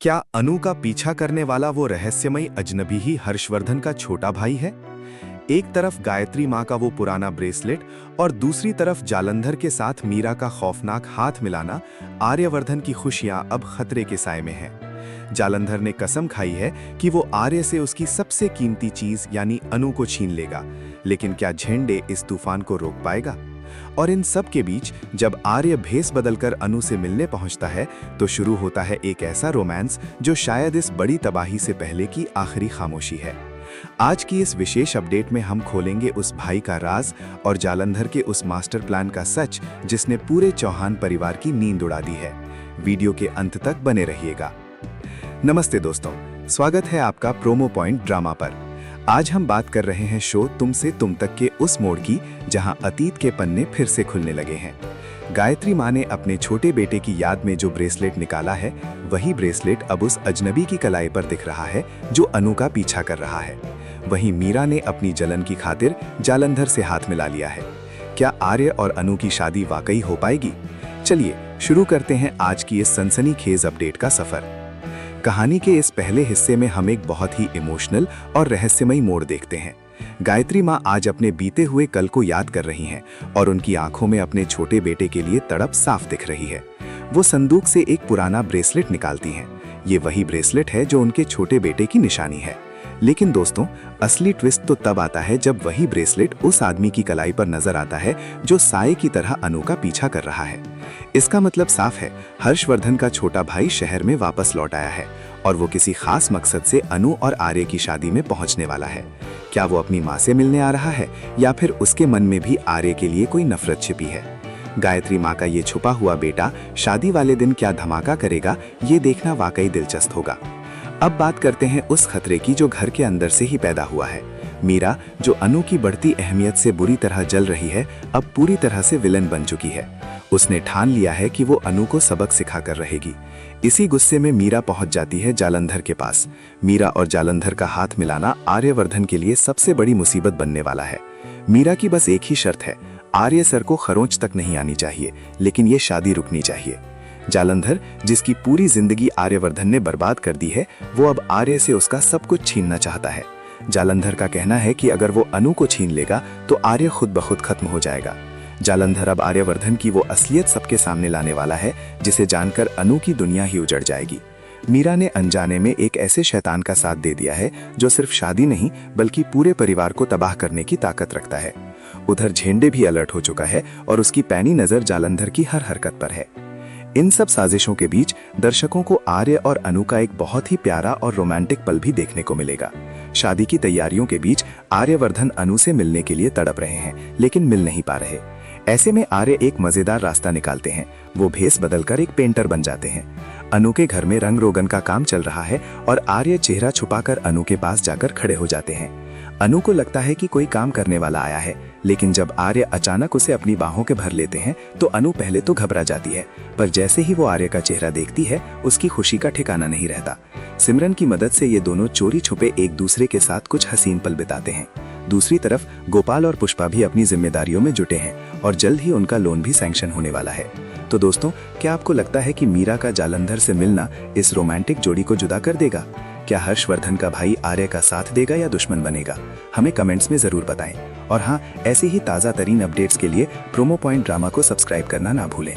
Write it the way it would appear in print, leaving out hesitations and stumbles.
क्या अनु का पीछा करने वाला वो रहस्यमयी अजनबी ही हर्षवर्धन का छोटा भाई है? एक तरफ गायत्री माँ का वो पुराना ब्रेसलेट और दूसरी तरफ जालंधर के साथ मीरा का खौफनाक हाथ मिलाना। आर्यवर्धन की खुशियां अब खतरे के साए में हैं। जालंधर ने कसम खाई है कि वो आर्य से उसकी सबसे कीमती चीज यानी अनु को छीन लेगा, लेकिन क्या झेंडे इस तूफान को रोक पाएगा? और इन सब के बीच जब आर्य भेस बदलकर अनु से मिलने पहुंचता है तो शुरू होता है एक ऐसा रोमांस जो शायद इस बड़ी तबाही से पहले की आखिरी खामोशी है। आज की इस विशेष अपडेट में हम खोलेंगे उस भाई का राज और जालंधर के उस मास्टर प्लान का सच जिसने पूरे चौहान परिवार की नींद उड़ा दी है। वीडियो के अंत तक बने रहिएगा। नमस्ते दोस्तों, स्वागत है आपका प्रोमो पॉइंट ड्रामा पर। आज हम बात कर रहे हैं शो तुम से तुम तक के उस मोड़ की जहां अतीत के पन्ने फिर से खुलने लगे हैं। गायत्री माँ ने अपने छोटे बेटे की याद में जो ब्रेसलेट निकाला है, वही ब्रेसलेट अब उस अजनबी की कलाई पर दिख रहा है जो अनु का पीछा कर रहा है। वहीं मीरा ने अपनी जलन की खातिर जालंधर से हाथ मिला लिया है। क्या आर्य और अनु की शादी वाकई हो पाएगी? चलिए शुरू करते हैं आज की इस सनसनीखेज अपडेट का सफर। कहानी के इस पहले हिस्से में हम एक बहुत ही इमोशनल और रहस्यमयी मोड़ देखते हैं। गायत्री माँ आज अपने बीते हुए कल को याद कर रही हैं और उनकी आंखों में अपने छोटे बेटे के लिए तड़प साफ दिख रही है। वो संदूक से एक पुराना ब्रेसलेट निकालती हैं। ये वही ब्रेसलेट है जो उनके छोटे बेटे की निशानी है। लेकिन दोस्तों, असली ट्विस्ट तो तब आता है जब वही ब्रेसलेट उस आदमी की कलाई पर नजर आता है जो साये की तरह अनु का पीछा कर रहा है। इसका मतलब साफ है, हर्षवर्धन का छोटा भाई शहर में वापस लौट आया है और वो किसी खास मकसद से अनु और आर्य की शादी में पहुंचने वाला है। क्या वो अपनी माँ से मिलने आ रहा है या फिर उसके मन में भी आर्य के लिए कोई नफरत छिपी है? गायत्री माँ का ये छुपा हुआ बेटा शादी वाले दिन क्या धमाका करेगा, ये देखना वाकई दिलचस्प होगा। अब बात करते हैं उस खतरे की जो घर के अंदर से ही पैदा हुआ है। मीरा, जो अनु की बढ़ती अहमियत से बुरी तरह जल रही है, अब पूरी तरह से विलन बन चुकी है। उसने ठान लिया है कि वो अनु को सबक सिखाकर रहेगी। इसी गुस्से में मीरा पहुंच जाती है जालंधर के पास। मीरा और जालंधर का हाथ मिलाना आर्यवर्धन के लिए सबसे बड़ी मुसीबत बनने वाला है। मीरा की बस एक ही शर्त है, आर्य सर को खरोंच तक नहीं आनी चाहिए, लेकिन ये शादी रुकनी चाहिए। जालंधर, जिसकी पूरी जिंदगी आर्यवर्धन ने बर्बाद कर दी है, वो अब आर्य से उसका सब कुछ छीनना चाहता है। जालंधर का कहना है कि अगर वो अनु को छीन लेगा तो आर्य खुद ब खुद खत्म हो जाएगा। जालंधर अब आर्यवर्धन की वो असलियत सबके सामने लाने वाला है जिसे जानकर अनु की दुनिया ही उजड़ जाएगी। मीरा ने अनजाने में एक ऐसे शैतान का साथ दे दिया है जो सिर्फ शादी नहीं बल्कि पूरे परिवार को तबाह करने की ताकत रखता है। उधर झेंडे भी अलर्ट हो चुका है और उसकी पैनी नजर जालंधर की हर हरकत पर है। इन सब साजिशों के बीच दर्शकों को आर्य और अनु का एक बहुत ही प्यारा और रोमांटिक पल भी देखने को मिलेगा। शादी की तैयारियों के बीच आर्यवर्धन अनु से मिलने के लिए तड़प रहे हैं, लेकिन मिल नहीं पा रहे। ऐसे में आर्य एक मजेदार रास्ता निकालते हैं। वो भेस बदलकर एक पेंटर बन जाते हैं। अनु के घर में रंग रोगन का काम चल रहा है और आर्य चेहरा छुपाकर अनु के पास जाकर खड़े हो जाते हैं। अनु को लगता है कि कोई काम करने वाला आया है, लेकिन जब आर्य अचानक उसे अपनी बाहों के भर लेते हैं तो अनु पहले तो घबरा जाती है, पर जैसे ही वो आर्य का चेहरा देखती है उसकी खुशी का ठिकाना नहीं रहता। सिमरन की मदद से ये दोनों चोरी छुपे एक दूसरे के साथ कुछ हसीन पल बिताते हैं। दूसरी तरफ गोपाल और पुष्पा भी अपनी जिम्मेदारियों में जुटे हैं और जल्द ही उनका लोन भी सैंक्शन होने वाला है। तो दोस्तों, क्या आपको लगता है कि मीरा का जालंधर से मिलना इस रोमांटिक जोड़ी को जुदा कर देगा? क्या हर्षवर्धन का भाई आर्य का साथ देगा या दुश्मन बनेगा? हमें कमेंट्स में जरूर बताएं। और हाँ, ऐसे ही ताज़ा तरीन अपडेट्स के लिए प्रोमो पॉइंट ड्रामा को सब्सक्राइब करना ना भूलें।